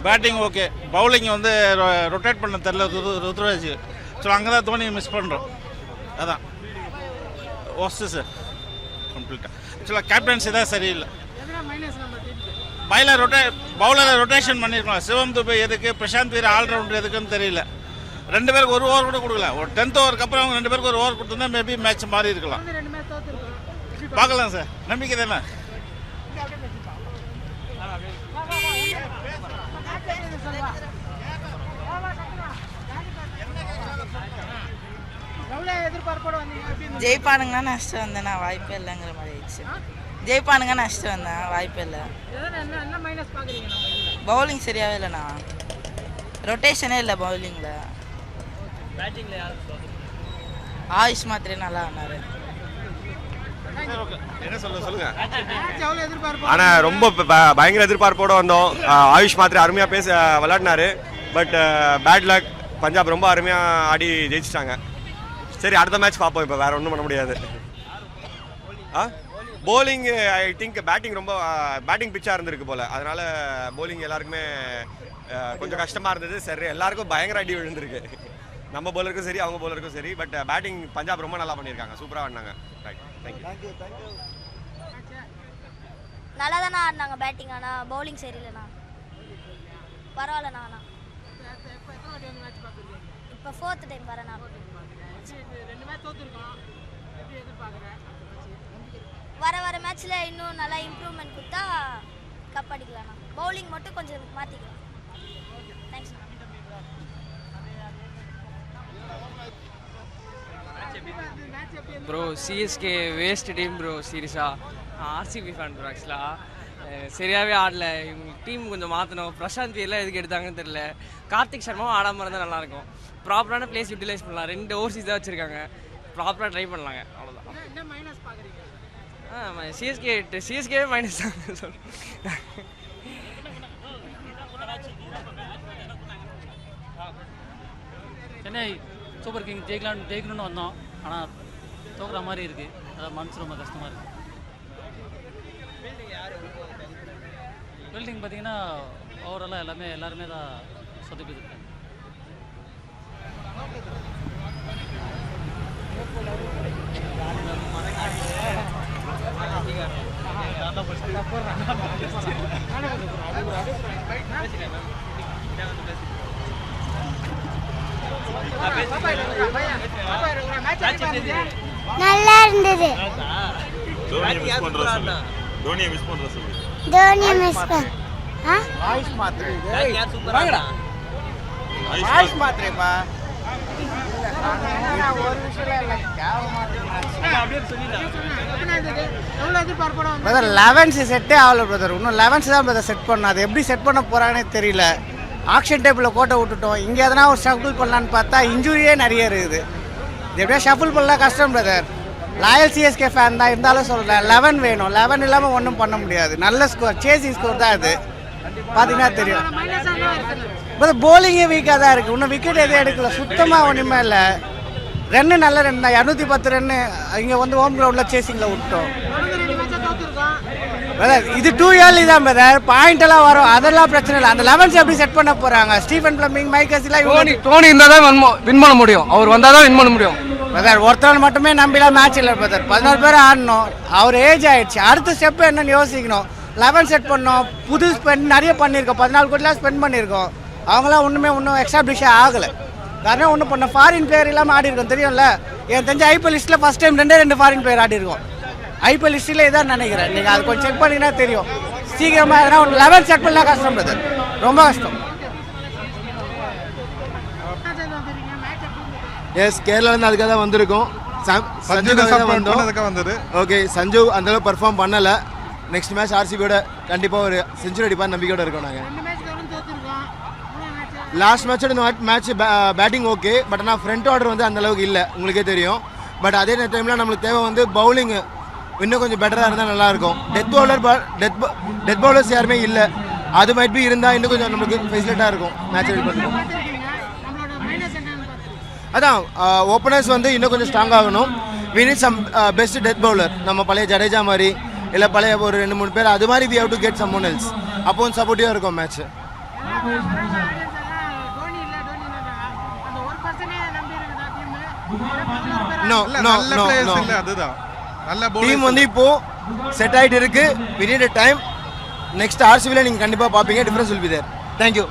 Batting okay, bowling வந்து rotate பண்ண தெரில ருத்ராஜ். ஸோ அங்கே தான் தோனியை மிஸ் பண்ணுறோம். அதான் ஒஸ்ட்டு சார் கம்ப்ளீட்டாக. ஆக்சுவலாக கேப்டன்சி தான் சரியில்லை. பவுலரை ரொட்டேஷன் பண்ணியிருக்கலாம். சிவம் துபை எதுக்கு, பிரசாந்த் வீர ஆல்ரவுண்டர் எதுக்குன்னு தெரியல. 2 பேருக்கு ஒரு ஓவர் கூட கொடுக்கல. ஒரு 10th ஓவருக்கு அப்புறம் அவங்க 2 பேருக்கு ஒரு ஓவர் கொடுத்துருந்தா மேபி மேட்ச் மாறி இருக்கலாம். பார்க்கலாம் சார், நம்பிக்கை தானே. ஜெயிப்பானுங்கன்னா நஷ்டம் வந்தேண்ணா, வாய்ப்பே இல்லைங்கிற மாதிரி ஆயிடுச்சு. ஜெயிப்பானுங்க நஷ்டம் வந்தேன், வாய்ப்பே இல்லை. பவுலிங் சரியாகவே இல்லைண்ணா, ரொட்டேஷனே இல்லை பவுலிங்கில். ஆயுஷ் மாத்திரே நல்லா ஆனார். ஆனால் ரொம்ப பயங்கர எதிர்பார்ப்போடு வந்தோம். ஆயுஷ் மாத்திரை அருமையாக விளையாடினாரு. பட் பேட் லக், பஞ்சாப் ரொம்ப அருமையாக ஆடி ஜெயிச்சிட்டாங்க. சரி, அடுத்த மேட்ச் பார்ப்போம். இப்போ வேறு ஒன்றும் பண்ண முடியாது. போலிங் ஐ திங்க் பேட்டிங் பிச்சாக இருந்திருக்கு போல். அதனால் போலிங் எல்லாருக்குமே கொஞ்சம் கஷ்டமாக இருந்தது. சரி, எல்லாருக்கும் பயங்கர அடி விழுந்திருக்கு. நம்ம போலருக்கும் சரி, அவங்க போலருக்கும் சரி. பட் பேட்டிங் பஞ்சாப் ரொம்ப நல்லா பண்ணியிருக்காங்க, சூப்பராக ஆடினாங்க. Right, thank you. நல்லா தானே ஆடினாங்க பேட்டிங். ஆனால் பவுலிங் சரியில்லைண்ணா. பரவாயில்லண்ணா. ஆனால் இப்போ 4th டைம் வரேண்ணா. வர மேட்ச்சில் இன்னும் நல்லா இம்ப்ரூவ்மெண்ட் கொடுத்தா கப் அடிக்கலாம்ண்ணா. பவுலிங் மட்டும் கொஞ்சம் மாற்றிக்கலாம். Thanks. Bro CSK waste team bro. சீரியஸாக ஆர்சிபி ஃபேன் ப்ரோ. ஆக்சுவலாக சரியாகவே ஆடல. இவங்க டீம் கொஞ்சம் மாற்றணும். பிரசாந்த் வீரெலாம் எதுக்கு எடுத்தாங்கன்னு தெரியல. கார்த்திக் சர்மாவும் ஆடாமல் இருந்தால் நல்லாயிருக்கும். ப்ராப்பரான பிளேஸ் யூட்டிலைஸ் பண்ணலாம். 2 ஓவர்ஸீஸ் தான் வச்சுருக்காங்க. ப்ராப்பராக ட்ரை பண்ணலாங்க. அவ்வளோதான். சிஎஸ்கே மைனஸ் தான் சொல்லுங்கள். சென்னை சூப்பர் கிங் ஜெயிக்கணும்னு வந்தோம். ஆனால் தோக்குற மாதிரி இருக்குது. அதான் மனசு ரொம்ப கஷ்டமாக இருக்குது. பில்டிங் பார்த்தீங்கன்னா ஓவராலாக எல்லாருமே தான் சொதப்பிது. நல்லா இருந்தது. தோனியை மிஸ் பண்ற சொல்லு. ஆயுஷ் மாத்திரை வாங்கடா. ஆயுஷ் மாத்திரைப்பா. ஒரு விஷயம் இல்ல, பிரதர் 11 செட்டே ஆகல பிரதர். இன்னும் 11 தான் பிரதர் செட் பண்ண. அது எப்படி செட் பண்ண போறானே தெரியல. ஆக்ஷன் டேபிளில் கோட்டை விட்டுட்டோம். இங்கே எதனா ஒரு ஷஃபிள் பண்ணலான்னு பார்த்தா இன்ஜுரியே நிறைய இருக்குது. இது எப்படியா ஷஃபிள் பண்ணலாம் கஷ்டம் பிரதர். லாயல் சிஎஸ்கே ஃபேன் தான் இருந்தாலும் சொல்கிறேன், 11 வேணும். 11 இல்லாமல் ஒன்றும் பண்ண முடியாது. நல்ல ஸ்கோர், சேசிங் ஸ்கோர் தான் அது. பார்த்தீங்கன்னா தெரியும். பிரதர் போலிங்கே வீக்காக தான் இருக்குது. இன்னும் விக்கெட் எதுவும் எடுக்கல, சுத்தமாக ஒன்றுமே இல்லை. ரன்னு நல்ல ரன் தான், 210 ரன்னு. இங்கே வந்து ஹோம் கிரவுண்டில் சேசிங்கில் விட்டோம் பிரதர். இது 2 இயர்லி தான் பிரதர். பாயிண்ட் எல்லாம் வரும், அதெல்லாம் பிரச்சனை இல்லை. அந்த 11 எப்படி செட் பண்ண போகிறாங்க? ஸ்டீஃபன் பிளமிங், மைக்கஸ்லாம் டோனி இருந்தால் தான் வின் பண்ண முடியும். அவர் வந்தால் தான் வின் பண்ண முடியும் பிரதர். ஒருத்தர் மட்டுமே நம்பிலாம் மேட்ச் இல்லை பிரதர். 14 பேர் ஆடணும். அவர் ஏஜ் ஆயிடுச்சு. அடுத்த ஸ்டெப் என்னன்னு யோசிக்கணும். 11 செட் பண்ணோம். புது ஸ்பெண்ட் நிறைய பண்ணியிருக்கோம். 14 கோடிலாம் ஸ்பெண்ட் பண்ணியிருக்கோம். அவங்களாம் இன்னும் எக்ஸ்டாப்ளிஷே ஆகலை. காரணம் ஒன்றும் பண்ண ஃபாரின் பிளேயர் இல்லாமல் ஆடி இருக்கோம். தெரியும்ல, என் தெரிஞ்ச ஐபிஎல் லிஸ்ட்டில் ஃபஸ்ட் டைம் 2 ஃபாரின் பிளேயர் ஆடி இருக்கோம். ஐபிஎல் லிஸ்ட்டில் இதான் நினைக்கிறேன். நீங்கள் அது கொஞ்சம் செக் பண்ணிங்கன்னா தெரியும். சீக்கிரமாக எதனா ஒரு 11 செட் பண்ணலாம் கஷ்டம் பிரதர், ரொம்ப கஷ்டம். எஸ், கேரளாலேருந்து அதுக்காக தான் வந்திருக்கோம். வந்தது. ஓகே, சஞ்சு அந்தளவு பர்ஃபார்ம் பண்ணலை. நெக்ஸ்ட் மேட்ச் ஆர்சிபியோட கண்டிப்பாக ஒரு செஞ்சுரி அடிப்பார் நம்பிக்கையோட இருக்கோம் நாங்கள். லாஸ்ட் மேட்சோட இந்த மேட்ச் பேட்டிங் ஓகே. பட் ஆனால் ஃப்ரண்ட் ஆர்டர் வந்து அந்தளவுக்கு இல்லை, உங்களுக்கே தெரியும். பட் அதே டைமில் நம்மளுக்கு தேவை வந்து பவுலிங் இன்னும் கொஞ்சம் பெட்டராக இருந்தால் நல்லாயிருக்கும். டெத் பவுலர்ஸ் யாருமே இல்லை. அது மைட் பி இருந்தால் இன்னும் கொஞ்சம் நம்மளுக்கு ஃபெசிலிட்டாக இருக்கும் மேட்ச் ரெடி பண்ணுறோம். அதான் ஓப்பனர்ஸ் வந்து இன்னும் கொஞ்சம் ஸ்ட்ராங் ஆகணும். We need some best death bowler. நம்ம பழைய ஜடேஜா மாதிரி இல்லை பழைய ஒரு 2-3 பேர் அது மாதிரி we have to get someone else. அப்போ சப்போர்ட்டிவாக இருக்கும் match. No no no no அதுதான் நல்ல டீம் வந்து இப்போ செட் ஆயிட்டு இருக்கு. we need a time. Next ஆர்சிபில நீங்க கண்டிப்பா பாப்பீங்க. Difference will be there. Thank you.